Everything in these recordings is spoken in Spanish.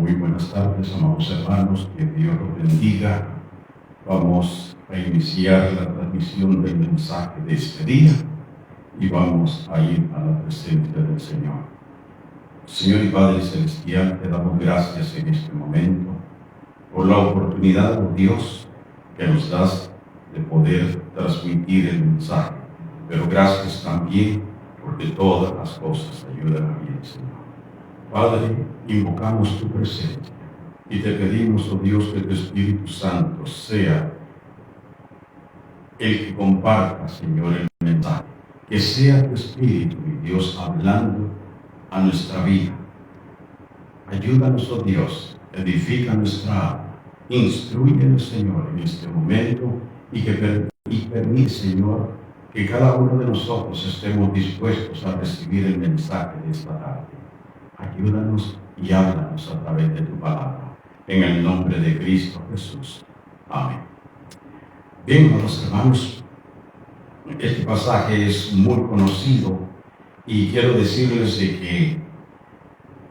Muy buenas tardes, amados hermanos, que Dios los bendiga. Vamos a iniciar la transmisión del mensaje de este día y vamos a ir a la presencia del Señor. Señor y Padre Celestial, te damos gracias en este momento por la oportunidad, oh Dios, que nos das de poder transmitir el mensaje. Pero gracias también porque todas las cosas ayudan a bien, Señor. Padre, invocamos tu presencia y te pedimos, oh Dios, que tu Espíritu Santo sea el que comparta, Señor, el mensaje. Que sea tu Espíritu, mi Dios, hablando a nuestra vida. Ayúdanos, oh Dios, edifica nuestra alma. Instrúyenos, Señor, en este momento y permite, Señor, que cada uno de nosotros estemos dispuestos a recibir el mensaje de esta tarde. Ayúdanos y háblanos a través de tu palabra. En el nombre de Cristo Jesús. Amén. Bien, amados hermanos, este pasaje es muy conocido y quiero decirles de que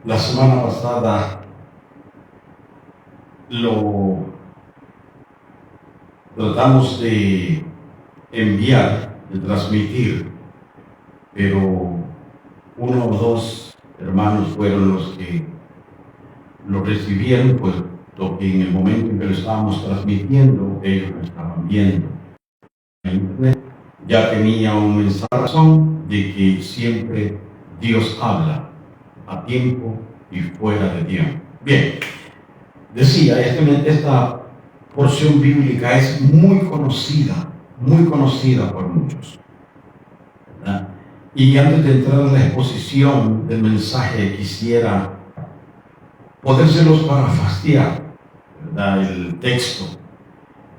la semana pasada lo tratamos de enviar, de transmitir, pero uno o dos hermanos fueron los que lo recibieron, puesto que en el momento en que lo estábamos transmitiendo, ellos lo estaban viendo. Ya tenía un mensaje, razón de que siempre Dios habla a tiempo y fuera de tiempo. Bien, decía, esta porción bíblica es muy conocida por muchos, ¿verdad? Y antes de entrar en la exposición del mensaje, quisiera podérselos parafrasear, ¿verdad? El texto: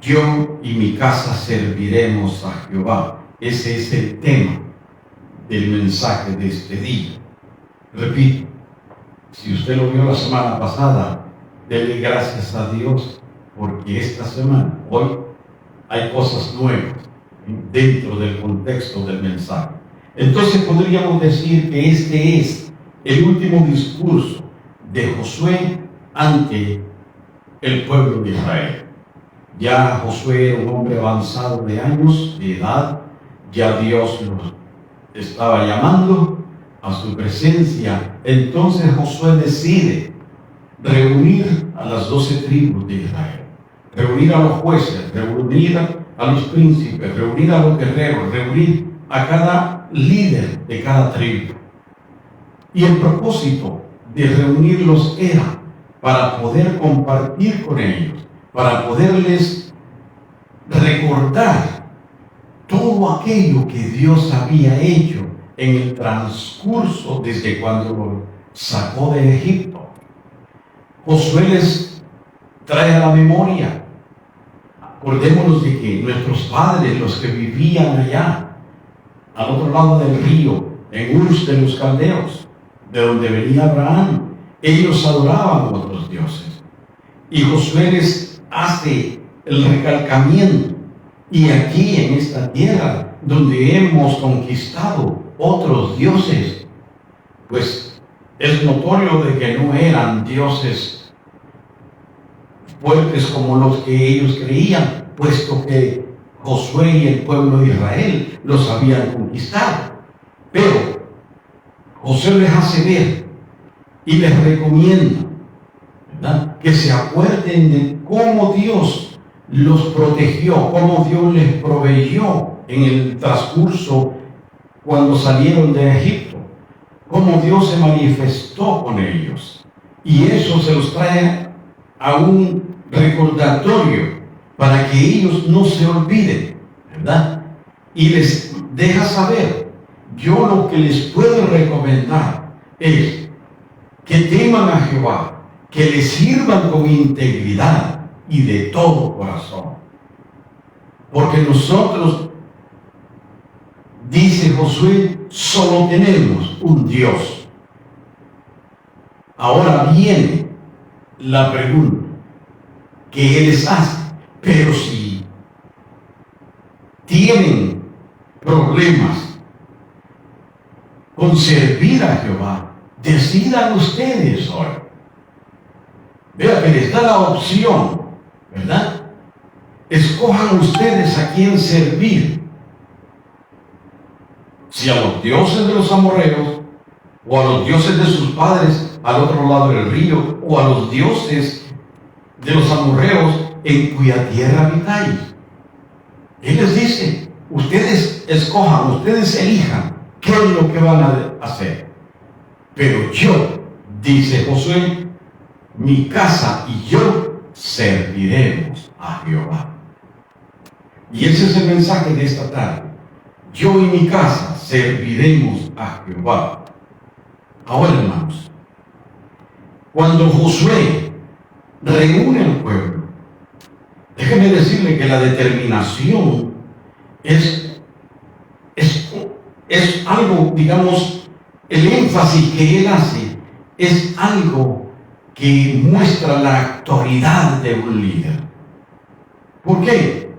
yo y mi casa serviremos a Jehová. Ese es el tema del mensaje de este día. Repito, si usted lo vio la semana pasada, dele gracias a Dios, porque esta semana, hoy, hay cosas nuevas dentro del contexto del mensaje. Entonces podríamos decir que este es el último discurso de Josué ante el pueblo de Israel. Ya Josué era un hombre avanzado de años, de edad, ya Dios lo estaba llamando a su presencia. Entonces Josué decide reunir a las 12 tribus de Israel, reunir a los jueces, reunir a los príncipes, reunir a los guerreros, reunir a cada líder de cada tribu. Y el propósito de reunirlos era para poder compartir con ellos, para poderles recordar todo aquello que Dios había hecho en el transcurso desde cuando lo sacó de Egipto. Josué les trae a la memoria. Acordémonos de que nuestros padres, los que vivían allá, al otro lado del río, en Ur de los Caldeos, de donde venía Abraham, ellos adoraban a otros dioses. Y Josué les hace el recalcamiento. Y aquí en esta tierra, donde hemos conquistado otros dioses, pues es notorio de que no eran dioses fuertes como los que ellos creían, puesto que Josué y el pueblo de Israel los habían conquistado. Pero Josué les hace ver y les recomienda, ¿verdad?, que se acuerden de cómo Dios los protegió, cómo Dios les proveyó en el transcurso cuando salieron de Egipto, cómo Dios se manifestó con ellos. Y eso se los trae a un recordatorio para que ellos no se olviden, ¿verdad? Y les deja saber: yo lo que les puedo recomendar es que teman a Jehová, que le sirvan con integridad y de todo corazón. Porque nosotros, dice Josué, solo tenemos un Dios. Ahora viene la pregunta que Él les hace: pero si tienen problemas con servir a Jehová, decidan ustedes hoy. Vea que les da la opción, ¿verdad? Escojan ustedes a quién servir. Si a los dioses de los amorreos, o a los dioses de sus padres al otro lado del río, o a los dioses de los amorreos en cuya tierra habitáis. Él les dice, ustedes escojan, ustedes elijan qué es lo que van a hacer. Pero yo, dice Josué, mi casa y yo serviremos a Jehová. Y ese es el mensaje de esta tarde. Yo y mi casa serviremos a Jehová. Ahora, hermanos, cuando Josué reúne al pueblo, déjeme decirle que la determinación es algo, digamos, el énfasis que él hace es algo que muestra la autoridad de un líder. ¿Por qué?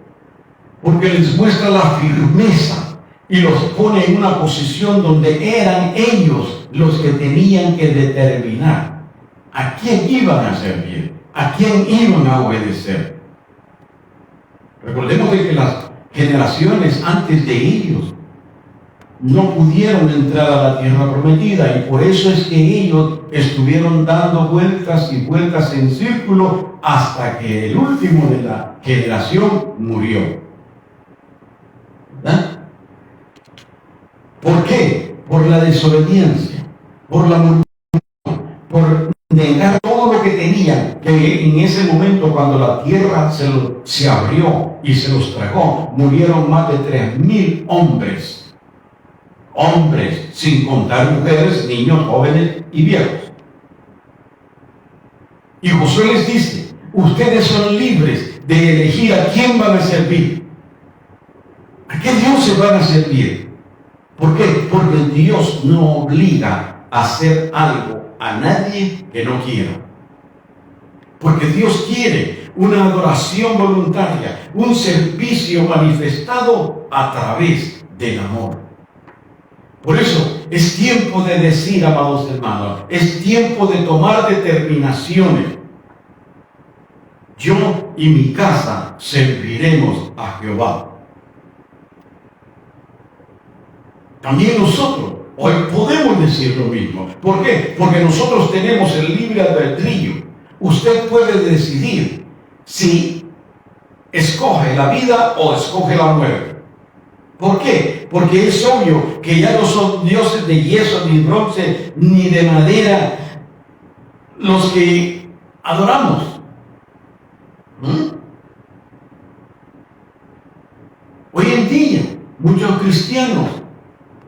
Porque les muestra la firmeza y los pone en una posición donde eran ellos los que tenían que determinar a quién iban a servir, a quién iban a obedecer. Recordemos de que las generaciones antes de ellos no pudieron entrar a la tierra prometida, y por eso es que ellos estuvieron dando vueltas y vueltas en círculo hasta que el último de la generación murió. ¿Verdad? ¿Por qué? Por la desobediencia, por la murmuración, por negar todo lo que tenían, que en ese momento cuando la tierra se abrió y se los tragó, murieron más de 3,000 hombres. Hombres, sin contar mujeres, niños, jóvenes y viejos. Y Josué les dice, ustedes son libres de elegir a quién van a servir. ¿A qué Dios se van a servir? ¿Por qué? Porque Dios no obliga a hacer algo a nadie que no quiera. Porque Dios quiere una adoración voluntaria, un servicio manifestado a través del amor. Por eso es tiempo de decir, amados hermanos, es tiempo de tomar determinaciones. Yo y mi casa serviremos a Jehová. También nosotros hoy podemos decir lo mismo. ¿Por qué? Porque nosotros tenemos el libre albedrío. Usted puede decidir si escoge la vida o escoge la muerte. ¿Por qué? Porque es obvio que ya no son dioses de yeso, ni bronce, ni de madera los que adoramos. Hoy en día, muchos cristianos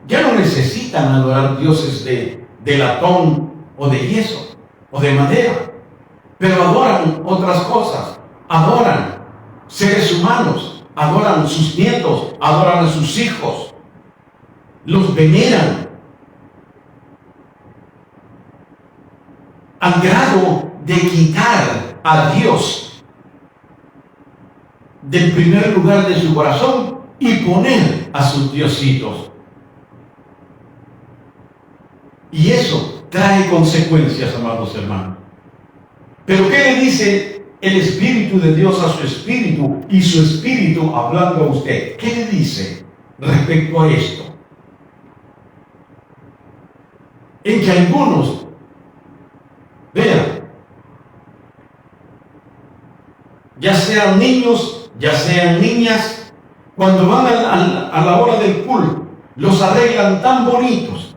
ya no necesitan adorar dioses de latón o de yeso o de madera, pero adoran otras cosas, adoran seres humanos, adoran sus nietos, adoran a sus hijos, los veneran al grado de quitar a Dios del primer lugar de su corazón y poner a sus diositos. Y eso trae consecuencias, amados hermanos. Pero ¿qué le dice el Espíritu de Dios a su espíritu y su espíritu hablando a usted? ¿Qué le dice respecto a esto? En que algunos, vean, ya sean niños, ya sean niñas, cuando van a la hora del culto, los arreglan tan bonitos.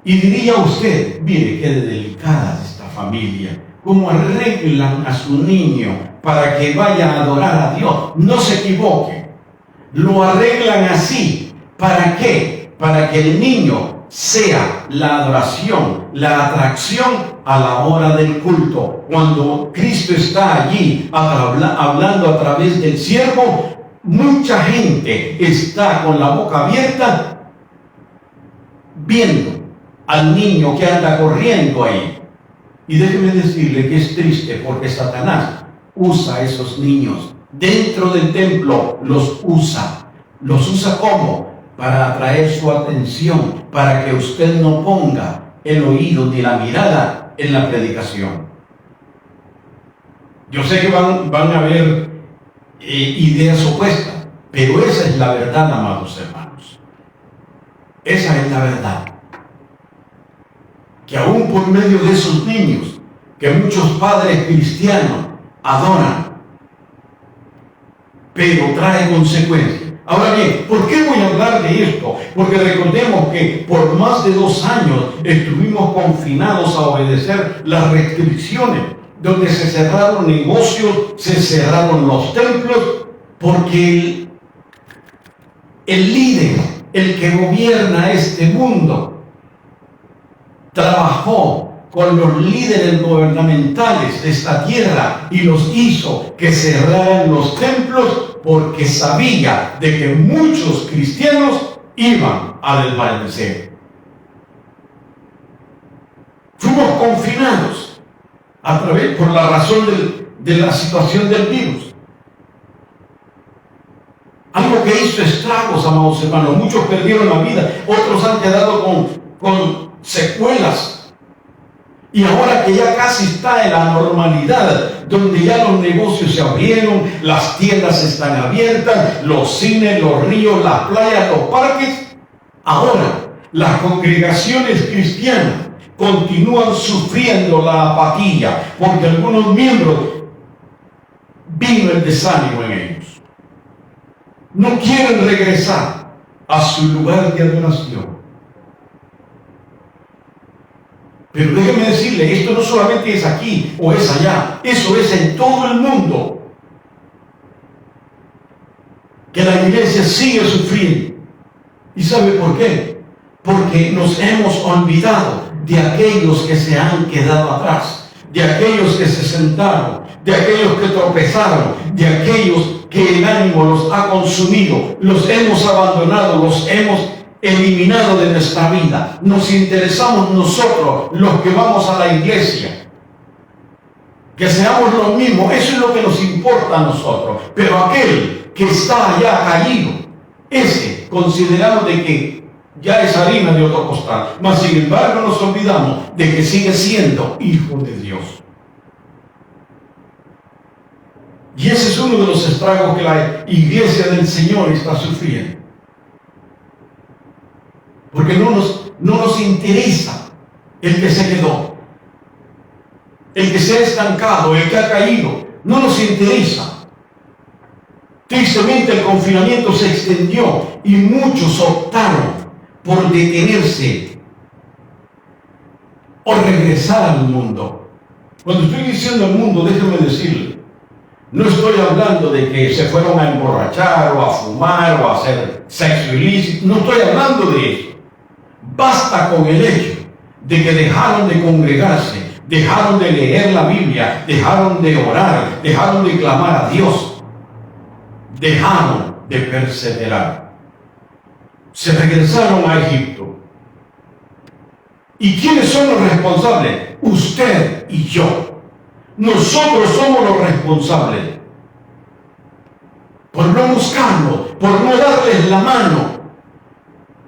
Y diría usted, mire qué delicada es esta familia, cómo arreglan a su niño para que vaya a adorar a Dios. No se equivoque, lo arreglan así. ¿Para qué? Para que el niño sea la adoración, la atracción a la hora del culto. Cuando Cristo está allí hablando a través del siervo, mucha gente está con la boca abierta viendo al niño que anda corriendo ahí. Y déjeme decirle que es triste porque Satanás usa a esos niños dentro del templo, los usa. ¿Los usa cómo? Para atraer su atención, para que usted no ponga el oído ni la mirada en la predicación. Yo sé que van a haber ideas opuestas, pero esa es la verdad, amados hermanos. Esa es la verdad. Que aún por medio de esos niños, que muchos padres cristianos adoran, pero trae consecuencias. Ahora bien, ¿por qué voy a hablar de esto? Porque recordemos que por más de 2 años estuvimos confinados a obedecer las restricciones, donde se cerraron negocios, se cerraron los templos, porque el líder, el que gobierna este mundo, trabajó con los líderes gubernamentales de esta tierra y los hizo que cerraran los templos porque sabía de que muchos cristianos iban a desvanecer. Fuimos confinados por la razón de la situación del virus. Algo que hizo estragos, amados hermanos. Muchos perdieron la vida, otros han quedado con secuelas. Y ahora que ya casi está en la normalidad, donde ya los negocios se abrieron, las tiendas están abiertas, los cines, los ríos, las playas, los parques, ahora las congregaciones cristianas continúan sufriendo la apatía, porque algunos miembros vino el desánimo en ellos. No quieren regresar a su lugar de adoración. Pero déjeme decirle, esto no solamente es aquí o es allá, eso es en todo el mundo. Que la iglesia sigue sufriendo. ¿Y sabe por qué? Porque nos hemos olvidado de aquellos que se han quedado atrás, de aquellos que se sentaron, de aquellos que tropezaron, de aquellos que el ánimo los ha consumido, los hemos abandonado, los hemos eliminado de nuestra vida. Nos interesamos nosotros, los que vamos a la iglesia, que seamos los mismos. Eso es lo que nos importa a nosotros. Pero aquel que está allá caído, ese consideramos de que ya es harina de otro costal, mas sin embargo nos olvidamos de que sigue siendo hijo de Dios. Y ese es uno de los estragos que la iglesia del Señor está sufriendo. Porque no nos interesa el que se quedó, el que se ha estancado, el que ha caído. No nos interesa. Tristemente el confinamiento se extendió y muchos optaron por detenerse o regresar al mundo. Cuando estoy diciendo al mundo, déjenme decirle, no estoy hablando de que se fueron a emborrachar o a fumar o a hacer sexo ilícito. No estoy hablando de eso. Basta con el hecho de que dejaron de congregarse, dejaron de leer la Biblia, dejaron de orar, dejaron de clamar a Dios, dejaron de perseverar. Se regresaron a Egipto. ¿Y quiénes son los responsables? Usted y yo. Nosotros somos los responsables por no buscarlo, por no darles la mano.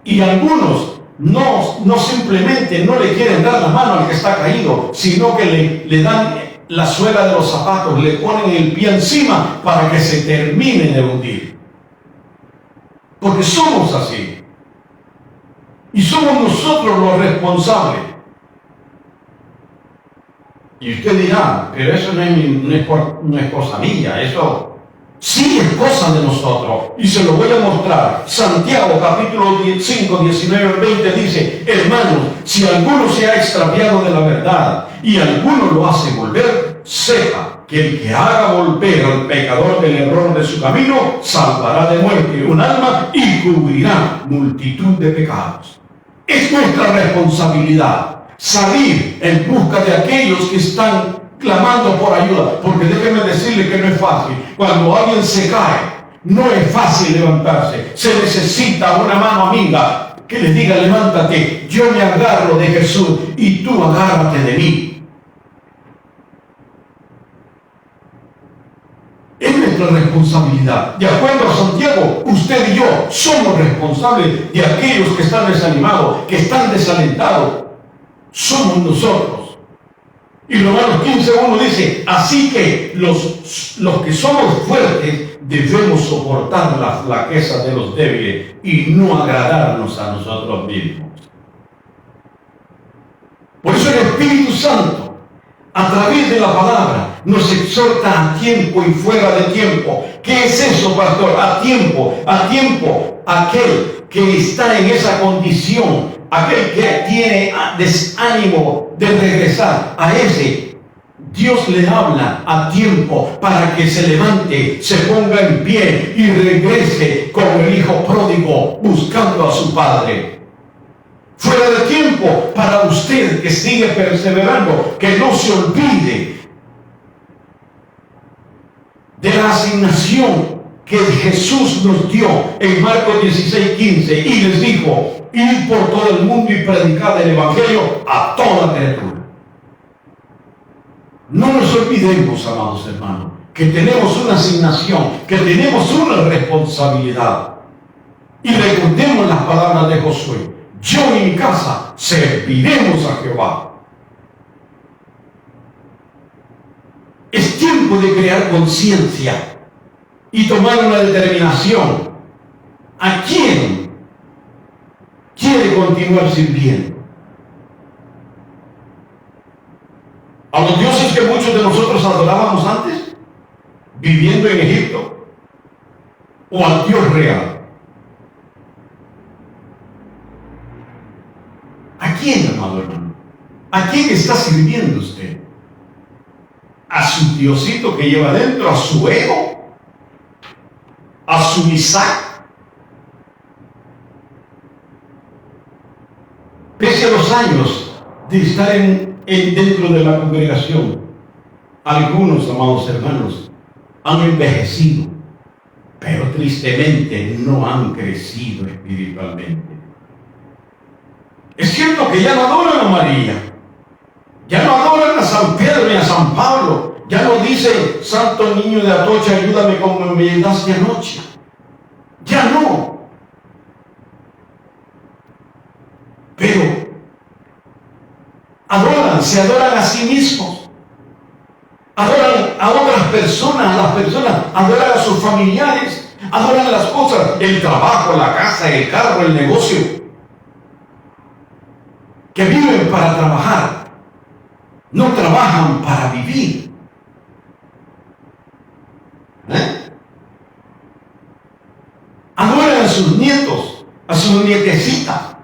Y algunos no simplemente no le quieren dar la mano al que está caído, sino que le dan la suela de los zapatos, le ponen el pie encima para que se termine de hundir. Porque somos así. Y somos nosotros los responsables. Y usted dirá, pero eso no es cosa mía, eso sí es cosa de nosotros. Y se lo voy a mostrar. Santiago capítulo 5, 19, 20 dice: hermanos, si alguno se ha extraviado de la verdad y alguno lo hace volver, sepa que el que haga volver al pecador del error de su camino, salvará de muerte un alma y cubrirá multitud de pecados. Es nuestra responsabilidad salir en busca de aquellos que están clamando por ayuda, porque déjeme decirle que no es fácil. Cuando alguien se cae, no es fácil levantarse. Se necesita una mano amiga que le diga: levántate, yo me agarro de Jesús y tú agárrate de mí. Es nuestra responsabilidad. De acuerdo a Santiago, usted y yo somos responsables de aquellos que están desanimados, que están desalentados. Somos nosotros. Y Romanos 15:1 dice, así que los que somos fuertes debemos soportar la flaqueza de los débiles y no agradarnos a nosotros mismos. Por eso el Espíritu Santo, a través de la palabra, nos exhorta a tiempo y fuera de tiempo. ¿Qué es eso, pastor? A tiempo, aquel que está en esa condición, aquel que tiene desánimo de regresar, a ese Dios le habla a tiempo para que se levante, se ponga en pie y regrese como el hijo pródigo buscando a su padre. Fuera de tiempo para usted que sigue perseverando, que no se olvide de la asignación que Jesús nos dio en Marcos 16:15 y les dijo, id por todo el mundo y predicad el Evangelio a toda criatura. No nos olvidemos, amados hermanos, que tenemos una asignación, que tenemos una responsabilidad. Y recordemos las palabras de Josué: yo y mi casa serviremos a Jehová. Es tiempo de crear conciencia y tomar una determinación. ¿A quién quiere continuar sirviendo? ¿A los dioses que muchos de nosotros adorábamos antes, viviendo en Egipto? ¿O al Dios real? ¿A quién, amado hermano? ¿A quién está sirviendo usted? ¿A su diosito que lleva dentro? ¿A su ego? ¿A su Isaac? Pese a los años de estar dentro de la congregación, algunos, amados hermanos, han envejecido, pero tristemente no han crecido espiritualmente. Es cierto que ya no adoran a María, ya no adoran a San Pedro ni a San Pablo, ya no dice, Santo Niño de Atocha, ayúdame como me ayudaste anoche. Ya no. Pero se adoran a sí mismos, adoran a otras personas, adoran a sus familiares, adoran las cosas, el trabajo, la casa, el carro, el negocio, que viven para trabajar, no trabajan para vivir. Adoran a sus nietos, a sus nietecitas,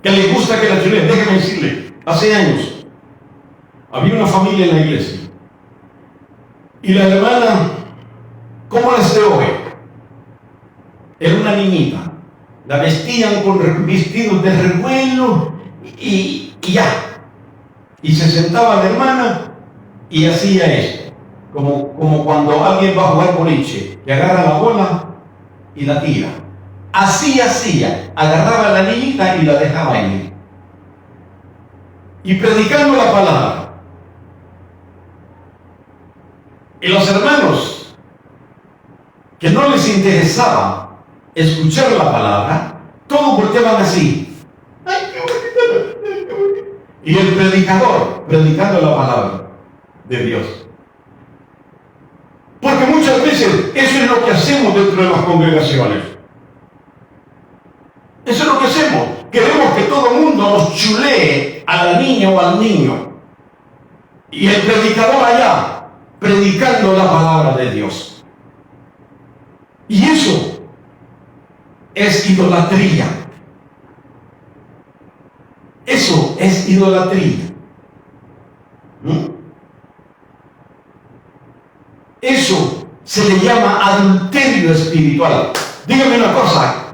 que les gusta que la chulen. Déjeme decirle, hace años había una familia en la iglesia y la hermana, ¿cómo es de hoy? Era una niñita, la vestían con vestidos de revuelo y ya, y se sentaba la hermana y hacía esto, como cuando alguien va a jugar boliche, que agarra la bola y la tira. Así hacía, agarraba a la niñita y la dejaba ir. Y predicando la palabra. Y los hermanos que no les interesaba escuchar la palabra, todos volteaban así. ¡Ay, qué bonito! Y el predicador predicando la palabra de Dios. Porque muchas veces eso es lo que hacemos dentro de las congregaciones. Eso es lo que hacemos. Queremos que todo el mundo nos chulee a la niña o al niño. Y el predicador allá, predicando la palabra de Dios. Y eso es idolatría. Eso es idolatría. Eso se le llama adulterio espiritual. Dígame una cosa.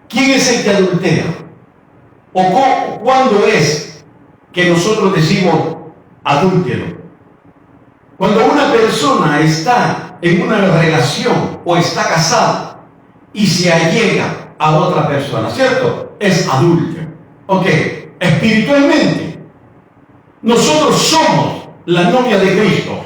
¿Quién es el que adultera? ¿O cuándo es que nosotros decimos adúltero? Cuando una persona está en una relación o está casada y se allega a otra persona, ¿cierto? Es adúltero. Ok, espiritualmente, nosotros somos la novia de Cristo.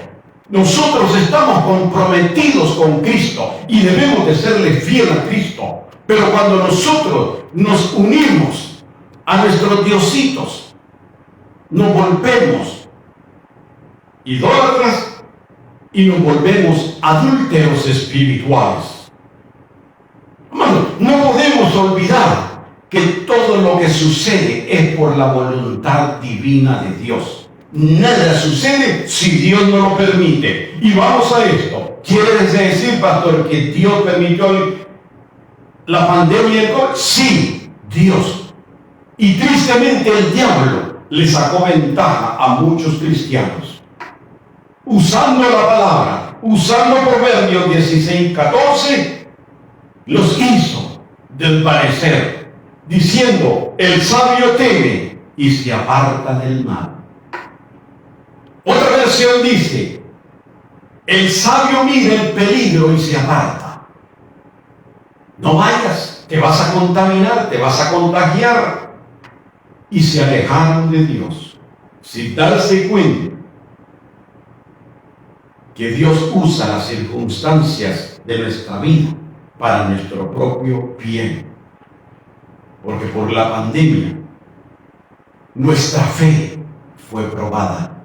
Nosotros estamos comprometidos con Cristo y debemos de serle fiel a Cristo. Pero cuando nosotros nos unimos a nuestros diositos, nos volvemos idólatras y nos volvemos adúlteros espirituales. Hermano, no podemos olvidar que todo lo que sucede es por la voluntad divina de Dios. Nada sucede si Dios no lo permite. Y vamos a esto. ¿Quiere decir, pastor, que Dios permitió la pandemia del COVID? Sí, Dios. Y tristemente el diablo le sacó ventaja a muchos cristianos. Usando la palabra, usando Proverbios 16:14, los hizo desvanecer, diciendo: el sabio teme y se aparta del mal. Otra versión dice: el sabio mira el peligro y se aparta. No vayas, te vas a contaminar, te vas a contagiar. Y se alejaron de Dios, sin darse cuenta que Dios usa las circunstancias de nuestra vida para nuestro propio bien. Porque por la pandemia nuestra fe fue probada.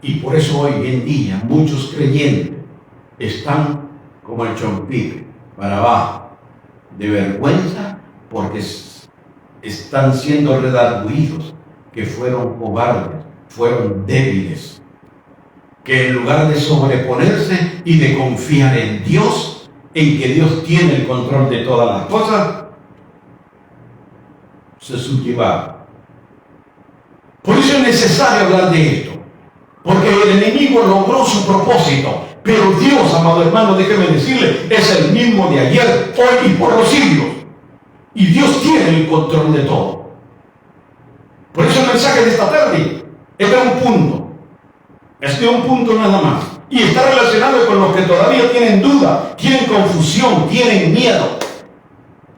Y por eso hoy en día muchos creyentes están como el chompito, para abajo, de vergüenza, porque están siendo redarguidos, que fueron cobardes, fueron débiles, que en lugar de sobreponerse y de confiar en Dios, en que Dios tiene el control de todas las cosas, se sublevaron. Por eso es necesario hablar de esto, porque el enemigo logró su propósito, pero Dios, amado hermano, déjeme decirle, es el mismo de ayer, hoy y por los siglos. Y Dios tiene el control de todo. Por eso el mensaje de esta tarde es de un punto. Es de un punto nada más. Y está relacionado con los que todavía tienen duda, tienen confusión, tienen miedo.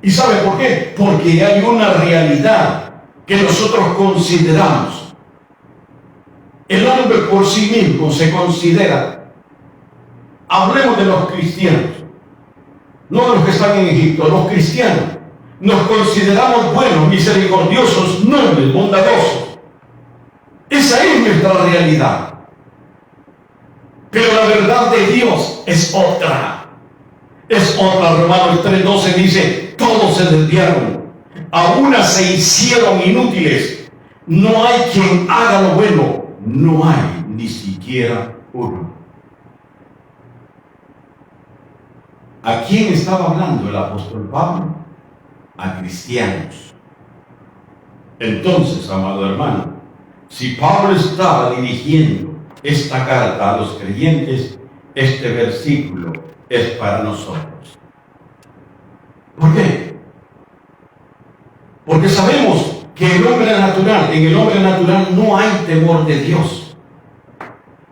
¿Y sabe por qué? Porque hay una realidad que nosotros consideramos. El hombre por sí mismo se considera. Hablemos de los cristianos, no de los que están en Egipto, los cristianos. Nos consideramos buenos, misericordiosos, nobles, bondadosos. Esa es nuestra realidad. Pero la verdad de Dios es otra. Es otra. Romanos 3:12 dice: todos se desviaron, a una se hicieron inútiles. No hay quien haga lo bueno, no hay ni siquiera uno. ¿A quién estaba hablando el apóstol Pablo? A cristianos. Entonces, amado hermano, si Pablo estaba dirigiendo esta carta a los creyentes, este versículo es para nosotros. ¿Por qué? Porque sabemos que en el hombre natural no hay temor de Dios.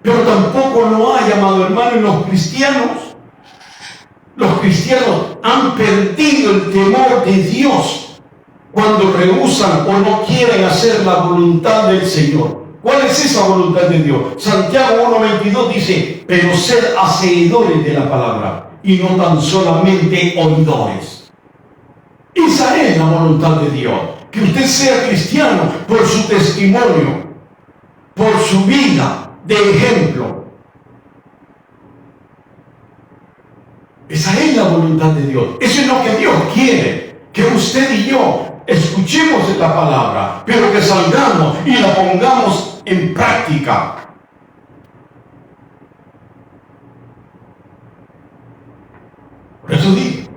Pero tampoco lo hay, amado hermano, en los cristianos. Los cristianos han perdido el temor de Dios cuando rehúsan o no quieren hacer la voluntad del Señor. ¿Cuál es esa voluntad de Dios? Santiago 1:22 dice: pero sed hacedores de la palabra y no tan solamente oidores. Esa es la voluntad de Dios. Que usted sea cristiano por su testimonio, por su vida de ejemplo. Esa es la voluntad de Dios. Eso es lo que Dios quiere. Que usted y yo escuchemos esta palabra, pero que salgamos y la pongamos en práctica. Por eso digo,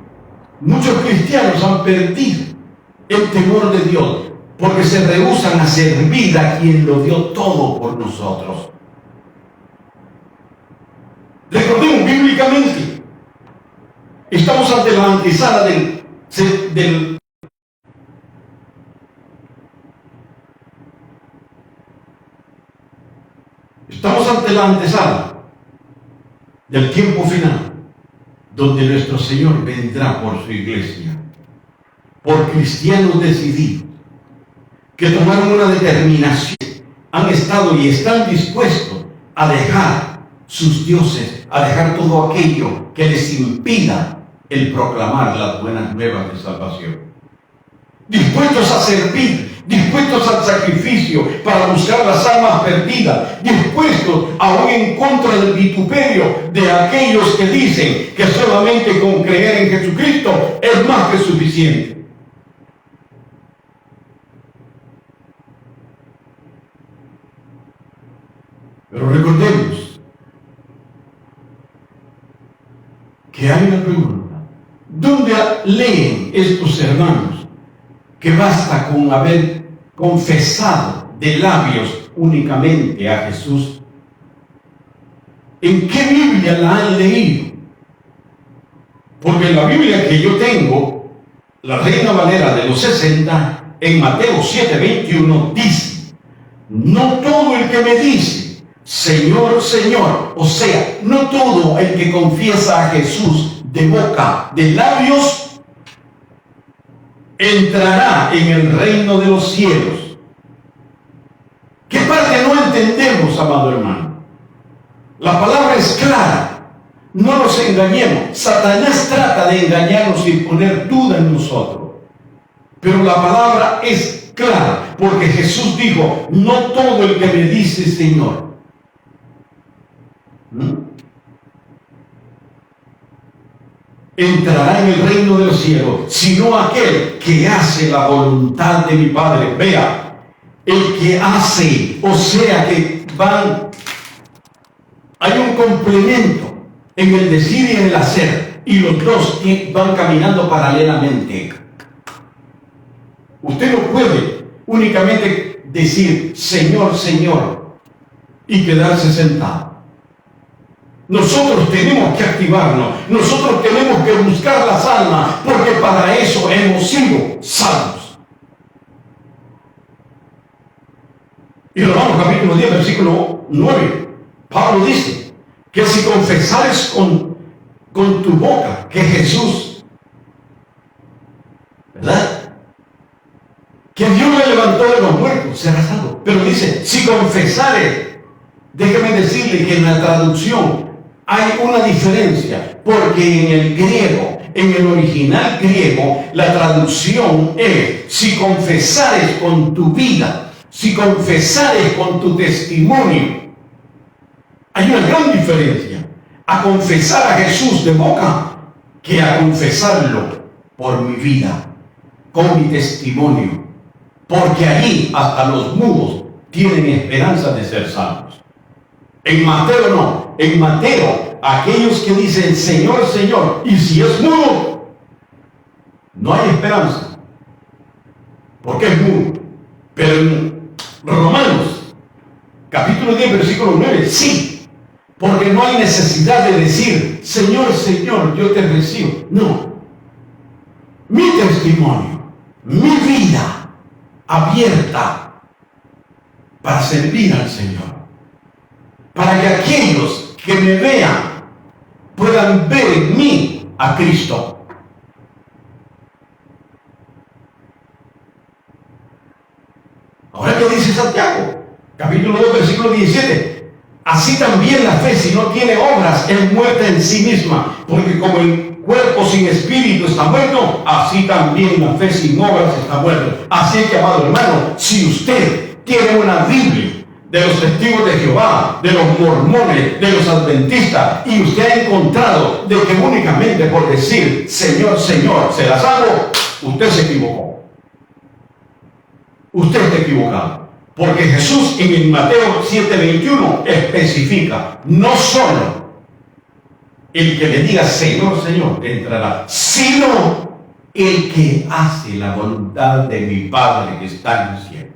muchos cristianos han perdido el temor de Dios porque se rehúsan a servir a quien lo dio todo por nosotros. Recordemos bíblicamente, estamos ante la antesala del Estamos ante la antesala del tiempo final, donde nuestro Señor vendrá por su iglesia, por cristianos decididos, que tomaron una determinación, han estado y están dispuestos a dejar sus dioses, a dejar todo aquello que les impida el proclamar las buenas nuevas de salvación. Dispuestos a servir dispuestos al sacrificio para buscar las almas perdidas, dispuestos aún en contra del vituperio de aquellos que dicen que solamente con creer en Jesucristo es más que suficiente. Pero recordemos que hay una pregunta. ¿Dónde leen estos hermanos que basta con haber confesado de labios únicamente a Jesús? ¿En qué Biblia la han leído? Porque en la Biblia que yo tengo, la Reina Valera de los 60, en Mateo 7:21 dice: no todo el que me dice Señor, Señor, o sea, no todo el que confiesa a Jesús de boca, de labios, entrará en el reino de los cielos. ¿Qué parte no entendemos, amado hermano? La palabra es clara. No nos engañemos. Satanás trata de engañarnos y poner duda en nosotros. Pero la palabra es clara, porque Jesús dijo: no todo el que me dice Señor. Entrará en el reino de los cielos, sino aquel que hace la voluntad de mi Padre. Vea, el que hace, o sea que hay un complemento en el decir y en el hacer, y los dos van caminando paralelamente. Usted no puede únicamente decir Señor, Señor y quedarse sentado. Nosotros tenemos que activarnos, nosotros tenemos que buscar las almas, porque para eso hemos sido salvos. Y Romanos capítulo 10, versículo 9, Pablo dice que si confesares con tu boca que Jesús, ¿verdad?, que Dios le levantó de los muertos, será salvo. Pero dice, si confesares, déjeme decirle que en la traducción hay una diferencia, porque en el griego, en el original griego, la traducción es: si confesares con tu vida, si confesares con tu testimonio. Hay una gran diferencia a confesar a Jesús de boca que a confesarlo por mi vida, con mi testimonio, porque allí hasta los mudos tienen esperanza de ser salvos. En Mateo no. En Mateo, aquellos que dicen Señor, Señor, y si es mudo, no hay esperanza, porque es mudo. Pero en Romanos, capítulo 10, versículo 9, sí, porque no hay necesidad de decir Señor, Señor, yo te recibo. No. Mi testimonio, mi vida abierta para servir al Señor, para que aquellos que me vean puedan ver en mí a Cristo. Ahora, ¿qué dice Santiago? Capítulo 2, versículo 17. Así también la fe, si no tiene obras, es muerta en sí misma, porque como el cuerpo sin espíritu está muerto, así también la fe sin obras está muerta. Así que, amado hermano, si usted tiene una Biblia de los testigos de Jehová, de los mormones, de los adventistas, y usted ha encontrado de que únicamente por decir Señor, Señor, se la salvo, usted se equivocó. Usted está equivocado. Porque Jesús en el Mateo 7:21 especifica: no solo el que le diga Señor, Señor entrará, sino el que hace la voluntad de mi Padre que está en el cielo.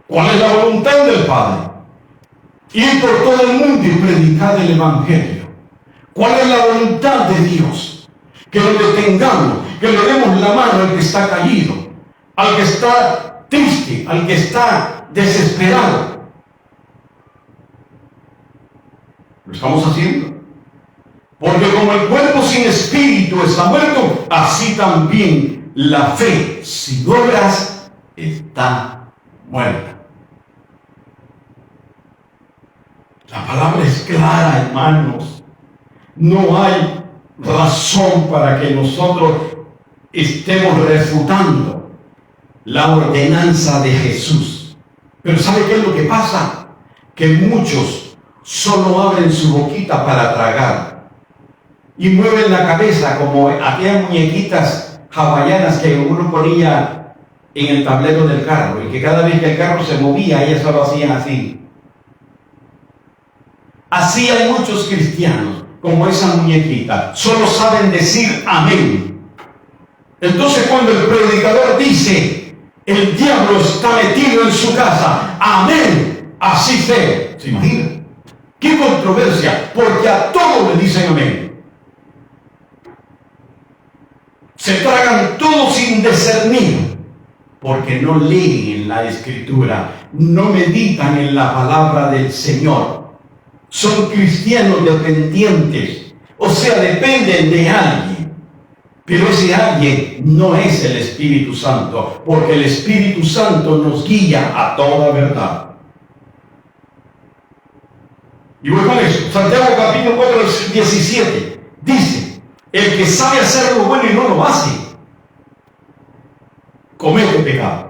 ¿Cuál es la voluntad del Padre? Ir por todo el mundo y predicar el Evangelio. ¿Cuál es la voluntad de Dios? Que lo detengamos, que le demos la mano al que está caído, al que está triste, al que está desesperado. Lo estamos haciendo. Porque como el cuerpo sin espíritu está muerto, así también la fe sin obras está muerta. La palabra es clara, hermanos. No hay razón para que nosotros estemos refutando la ordenanza de Jesús. Pero ¿sabe qué es lo que pasa? Que muchos solo abren su boquita para tragar y mueven la cabeza como aquellas muñequitas hawaianas que uno ponía en el tablero del carro, y que cada vez que el carro se movía, ellas solo hacían así. Así hay muchos cristianos, como esa muñequita, solo saben decir amén. Entonces cuando el predicador dice, el diablo está metido en su casa, amén, así sea. ¿Se imagina? ¡Qué controversia! Porque a todo le dicen amén. Se tragan todo sin discernir, porque no leen en la Escritura, no meditan en la palabra del Señor. Son cristianos dependientes, o sea, dependen de alguien. Pero ese alguien no es el Espíritu Santo, porque el Espíritu Santo nos guía a toda verdad. Y voy con eso. Santiago capítulo 4, 17. Dice, el que sabe hacer lo bueno y no lo hace, comete pecado.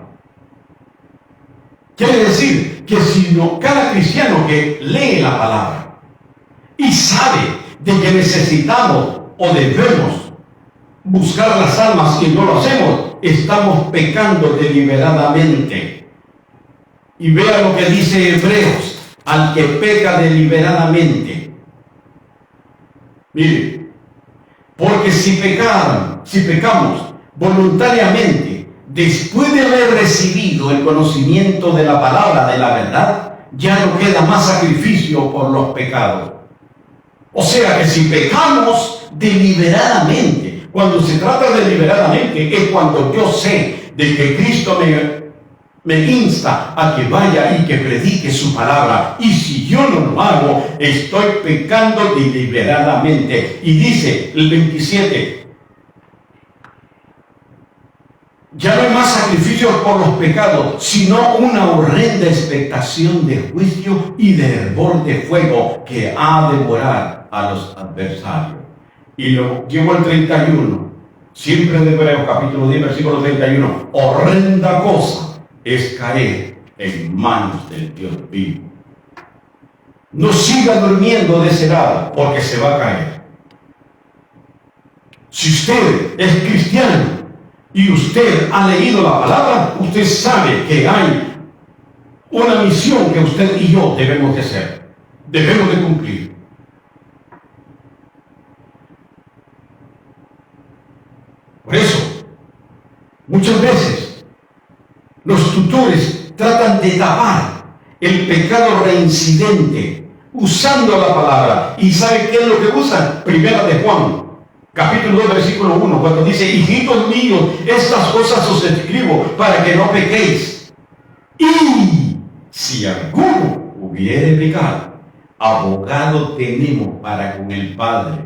Quiere decir que si no, cada cristiano que lee la palabra y sabe de que necesitamos o debemos buscar las almas y no lo hacemos, estamos pecando deliberadamente. Y vea lo que dice Hebreos, al que peca deliberadamente. Mire, porque si pecamos voluntariamente, después de haber recibido el conocimiento de la palabra de la verdad, ya no queda más sacrificio por los pecados. O sea que si pecamos deliberadamente, cuando se trata deliberadamente, es cuando yo sé de que Cristo me insta a que vaya y que predique su palabra. Y si yo no lo hago, estoy pecando deliberadamente. Y dice el 27, ya no hay más sacrificios por los pecados, sino una horrenda expectación de juicio y de hervor de fuego que ha de devorar a los adversarios. Y lo llevo al 31, siempre de Hebreos capítulo 10, versículo 31. Horrenda cosa es caer en manos del Dios vivo. No siga durmiendo de ese lado, porque se va a caer. Si usted es cristiano y usted ha leído la palabra, usted sabe que hay una misión que usted y yo debemos de hacer, debemos de cumplir. Por eso, muchas veces los tutores tratan de tapar el pecado reincidente usando la palabra. ¿Y sabe qué es lo que usan? Primera de Juan capítulo 2, versículo 1, cuando dice, hijitos míos, estas cosas os escribo para que no pequéis. Y si alguno hubiere pecado, abogado tenemos para con el Padre,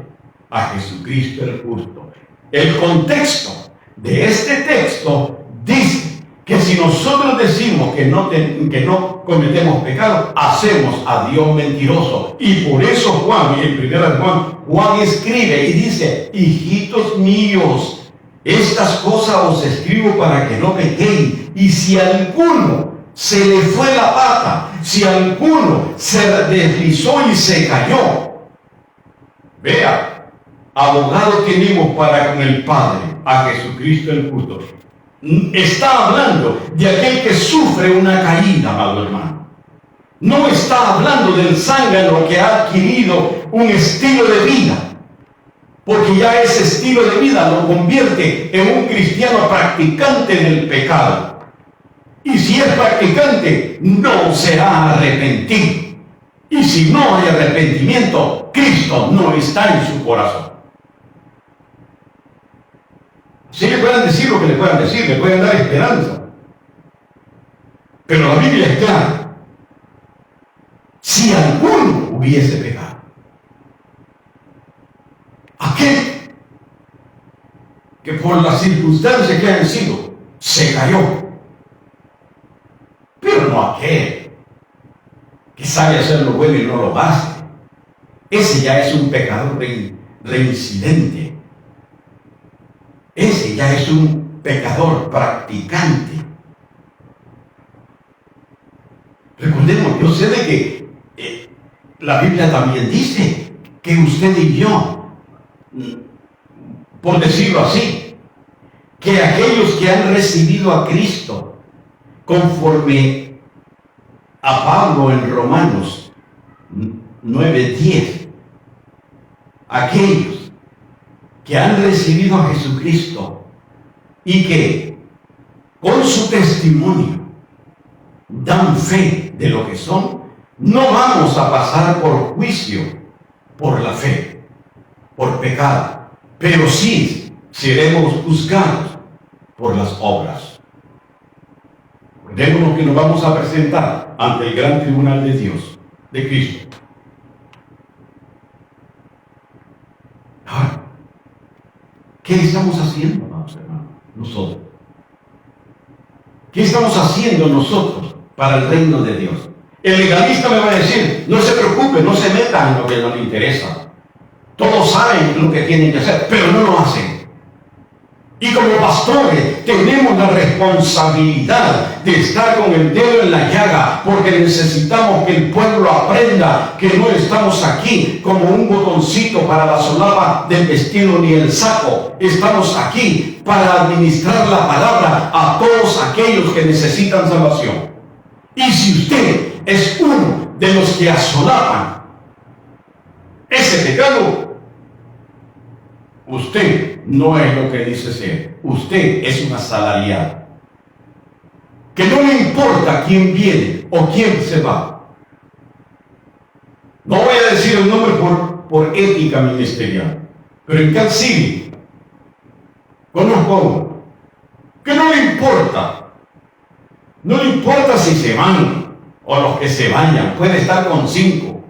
a Jesucristo el justo. El contexto de este texto dice que si nosotros decimos que no cometemos pecado, hacemos a Dios mentiroso. Y por eso Juan, en 1 Juan escribe y dice, hijitos míos, estas cosas os escribo para que no pequéis. Y si alguno se le fue la pata, si alguno se deslizó y se cayó, vea, abogado tenemos para con el Padre, a Jesucristo el justo. Está hablando de aquel que sufre una caída, amado hermano. No está hablando del zángano que ha adquirido un estilo de vida, porque ya ese estilo de vida lo convierte en un cristiano practicante del pecado. Y si es practicante, no será arrepentido. Y si no hay arrepentimiento, Cristo no está en su corazón. Si le puedan decir lo que le puedan decir, le pueden dar esperanza. Pero la Biblia es clara. Si alguno hubiese pecado, aquel que por las circunstancias que han sido, se cayó. Pero no aquel que sabe hacer lo bueno y no lo hace. Ese ya es un pecador reincidente. Ese ya es un pecador practicante yo sé de que la Biblia también dice que usted y yo, por decirlo así, que aquellos que han recibido a Cristo, conforme a Pablo en Romanos 9:10, aquellos que han recibido a Jesucristo y que con su testimonio dan fe de lo que son, no vamos a pasar por juicio por la fe, por pecado, pero sí seremos juzgados por las obras. Recordémonos que nos vamos a presentar ante el gran tribunal de Dios, de Cristo. Ahora, ¿qué estamos haciendo, hermanos? Nosotros. ¿Qué estamos haciendo nosotros para el reino de Dios? El legalista me va a decir, no se preocupe, no se meta en lo que no le interesa. Todos saben lo que tienen que hacer, pero no lo hacen. Y como pastores tenemos la responsabilidad de estar con el dedo en la llaga, porque necesitamos que el pueblo aprenda que no estamos aquí como un botoncito para la solapa del vestido ni el saco. Estamos aquí para administrar la palabra a todos aquellos que necesitan salvación. Y si usted es uno de los que asolapan ese pecado, usted no es lo que dice ser. Usted es un asalariado. Que no le importa quién viene o quién se va. No voy a decir el nombre por ética ministerial, pero en Cal City conozco a uno que no le importa. No le importa si se van o los que se vayan. Puede estar con 5.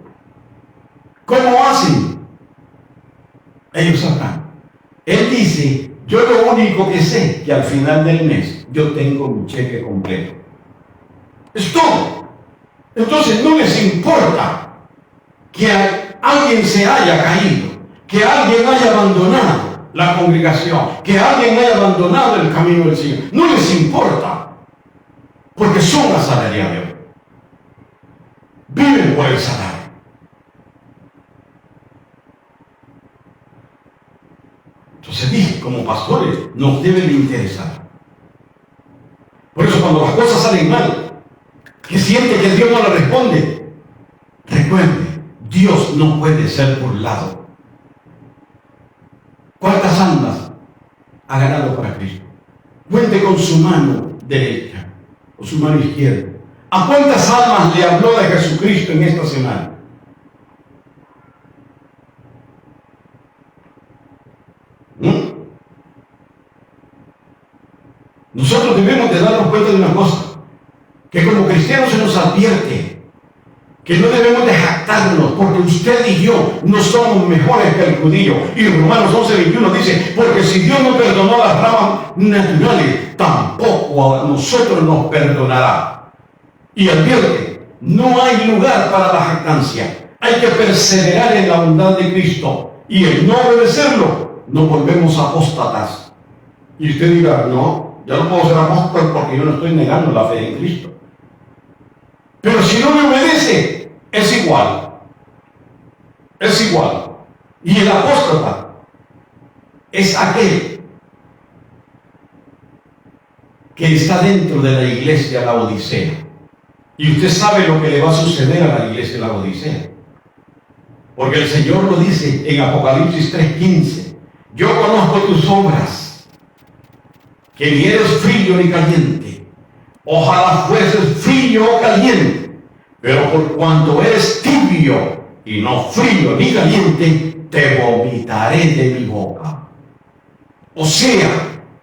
¿Cómo hacen? Ellos sabrán. Él dice, yo lo único que sé que al final del mes yo tengo mi cheque completo. Es todo. Entonces no les importa que alguien se haya caído, que alguien haya abandonado la congregación, que alguien haya abandonado el camino del Señor. No les importa, porque son asalariados. Viven por el salario. Entonces dije, como pastores, nos debe de interesar. Por eso cuando las cosas salen mal, que siente que Dios no le responde, recuerde, Dios no puede ser burlado. ¿Cuántas almas ha ganado para Cristo? Cuente con su mano derecha o su mano izquierda. ¿A cuántas almas le habló de Jesucristo en esta semana? Nosotros debemos de darnos cuenta de una cosa, que como cristianos se nos advierte que no debemos de jactarnos, porque usted y yo no somos mejores que el judío. Y Romanos 11:21 dice, porque si Dios no perdonó las ramas naturales, tampoco a nosotros nos perdonará. Y advierte, no hay lugar para la jactancia. Hay que perseverar en la bondad de Cristo. Y el no obedecerlo, nos volvemos apóstatas. Y usted dirá, no, yo no puedo ser apóstol porque yo no estoy negando la fe en Cristo. Pero si no me obedece, es igual. Es igual. Y el apóstata es aquel que está dentro de la iglesia la Odisea. Y usted sabe lo que le va a suceder a la iglesia la Odisea. Porque el Señor lo dice en Apocalipsis 3:15. Yo conozco tus obras, que ni eres frío ni caliente. Ojalá fueses frío o caliente, pero por cuanto eres tibio y no frío ni caliente, te vomitaré de mi boca. O sea,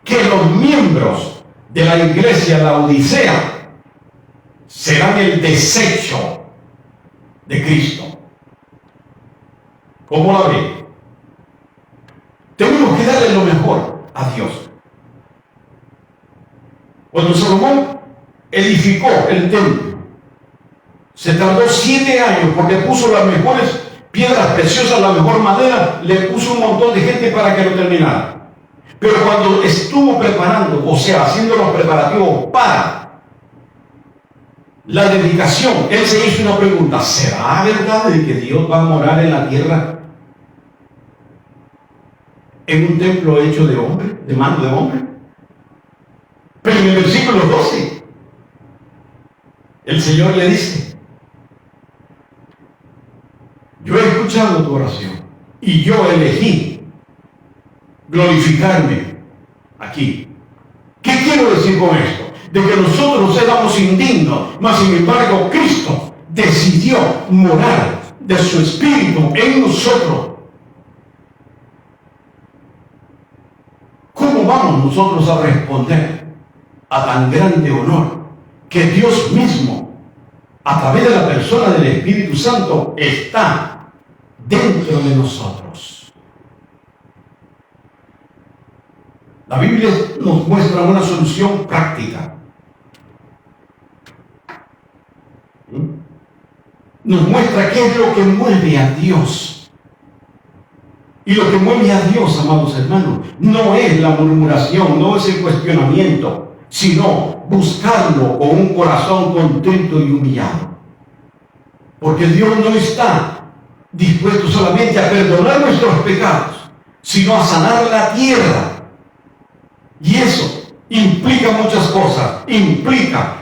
que los miembros de la iglesia la Odisea serán el desecho de Cristo. ¿Cómo la ve? Tenemos que darle lo mejor a Dios. Cuando Salomón edificó el templo, se tardó 7 años porque puso las mejores piedras preciosas, la mejor madera, le puso un montón de gente para que lo terminara. Pero cuando estuvo preparando, o sea, haciendo los preparativos para la dedicación. Él se hizo una pregunta: ¿será verdad de que Dios va a morar en la tierra en un templo hecho de hombre, de mano de hombre? Pero en el versículo 12, el Señor le dice: yo he escuchado tu oración y yo elegí glorificarme aquí. ¿Qué quiero decir con esto? De que nosotros éramos indignos, mas sin embargo Cristo decidió morar de su Espíritu en nosotros. ¿Cómo vamos nosotros a responder a tan grande honor que Dios mismo, a través de la persona del Espíritu Santo, está dentro de nosotros? La Biblia nos muestra una solución práctica. Nos muestra qué es lo que mueve a Dios. Y lo que mueve a Dios, amados hermanos, no es la murmuración, no es el cuestionamiento, sino buscarlo con un corazón contrito y humillado. Porque Dios no está dispuesto solamente a perdonar nuestros pecados, sino a sanar la tierra. Y eso implica muchas cosas. Implica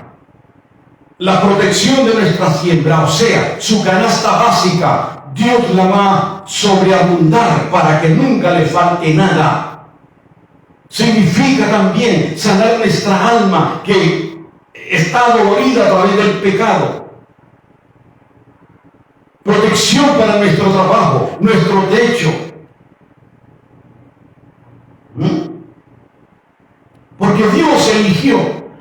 la protección de nuestra siembra, o sea, su canasta básica, Dios la va a sobreabundar para que nunca le falte nada. Significa también sanar nuestra alma que está dolorida a través del pecado. Protección para nuestro trabajo, nuestro techo. Porque Dios eligió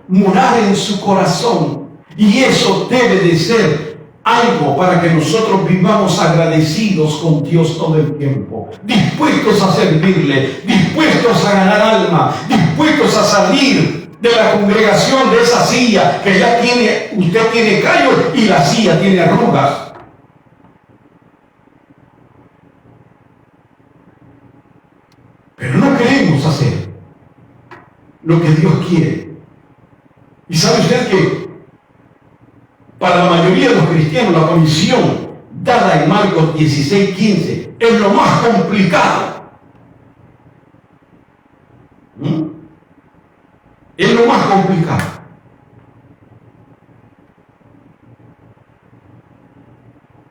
morar en su corazón, y eso debe de ser algo para que nosotros vivamos agradecidos con Dios todo el tiempo, dispuestos a servirle, dispuestos a ganar alma, dispuestos a salir de la congregación, de esa silla que ya usted tiene callos y la silla tiene arrugas. Pero no queremos hacer lo que Dios quiere. Y sabe usted que para la mayoría de los cristianos la comisión dada en Marcos 16:15 es lo más complicado. Es lo más complicado.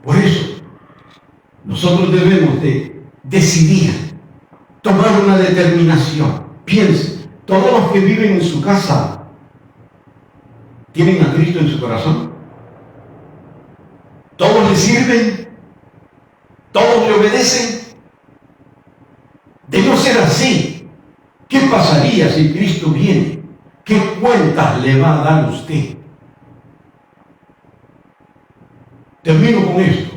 Por eso nosotros debemos de decidir, tomar una determinación. Piense, todos los que viven en su casa tienen a Cristo en su corazón. Todos le sirven, todos le obedecen. De no ser así, ¿qué pasaría si Cristo viene? ¿Qué cuentas le va a dar usted? Termino con esto.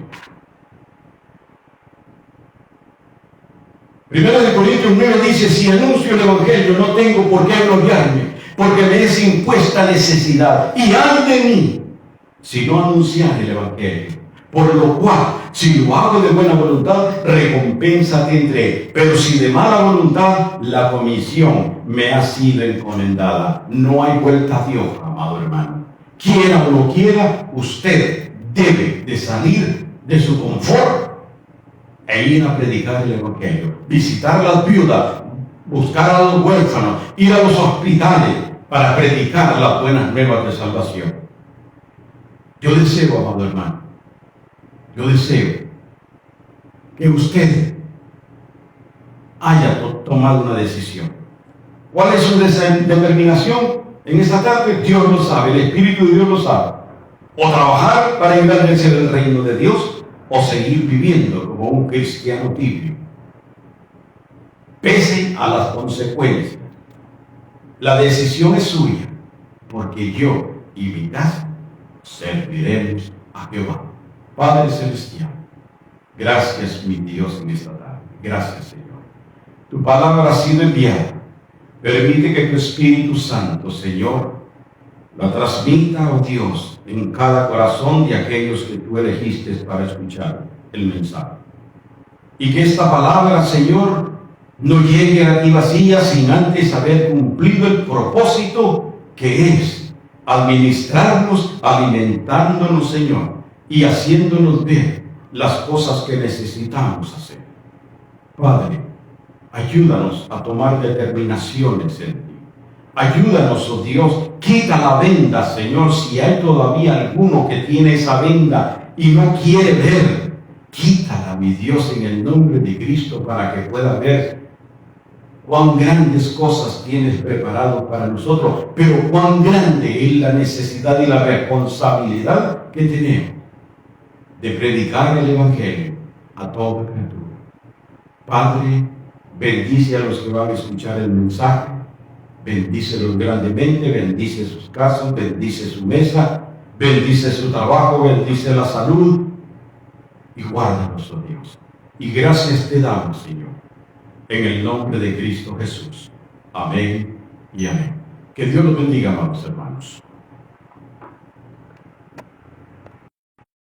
1 Corintios 9 dice: si anuncio el Evangelio, no tengo por qué gloriarme, porque me es impuesta necesidad, y ay de mí si no anunciar el Evangelio. Por lo cual, si lo hago de buena voluntad, recompensa tendré. Pero si de mala voluntad, la comisión me ha sido encomendada. No hay vuelta a Dios, amado hermano. Quiera o no quiera, usted debe de salir de su confort e ir a predicar el Evangelio, visitar a las viudas, buscar a los huérfanos, ir a los hospitales para predicar las buenas nuevas de salvación. Yo deseo, amado hermano, yo deseo que usted haya tomado una decisión. ¿Cuál es su determinación en esta tarde? Dios lo sabe, el Espíritu de Dios lo sabe. O trabajar para engrandecer el reino de Dios, o seguir viviendo como un cristiano tibio, pese a las consecuencias. La decisión es suya, porque yo y mi casa serviremos a Jehová. Padre Celestial, gracias, mi Dios, en esta tarde. Gracias, Señor. Tu palabra ha sido enviada. Permite que tu Espíritu Santo, Señor, la transmita, oh Dios, en cada corazón de aquellos que tú elegiste para escuchar el mensaje. Y que esta palabra, Señor, no llegue a ti vacía sin antes haber cumplido el propósito que es administrarnos, alimentándonos, Señor, y haciéndonos ver las cosas que necesitamos hacer. Padre, ayúdanos a tomar determinaciones en ti. Ayúdanos, oh Dios, quita la venda, Señor, si hay todavía alguno que tiene esa venda y no quiere ver. Quítala, mi Dios, en el nombre de Cristo, para que pueda ver cuán grandes cosas tienes preparado para nosotros, pero cuán grande es la necesidad y la responsabilidad que tenemos de predicar el Evangelio a toda criatura. Padre, bendice a los que van a escuchar el mensaje, bendícelos grandemente, bendice sus casas, bendice su mesa, bendice su trabajo, bendice la salud y guárdanos, oh Dios. Y gracias te damos, Señor, en el nombre de Cristo Jesús. Amén y amén. Que Dios los bendiga, amados hermanos.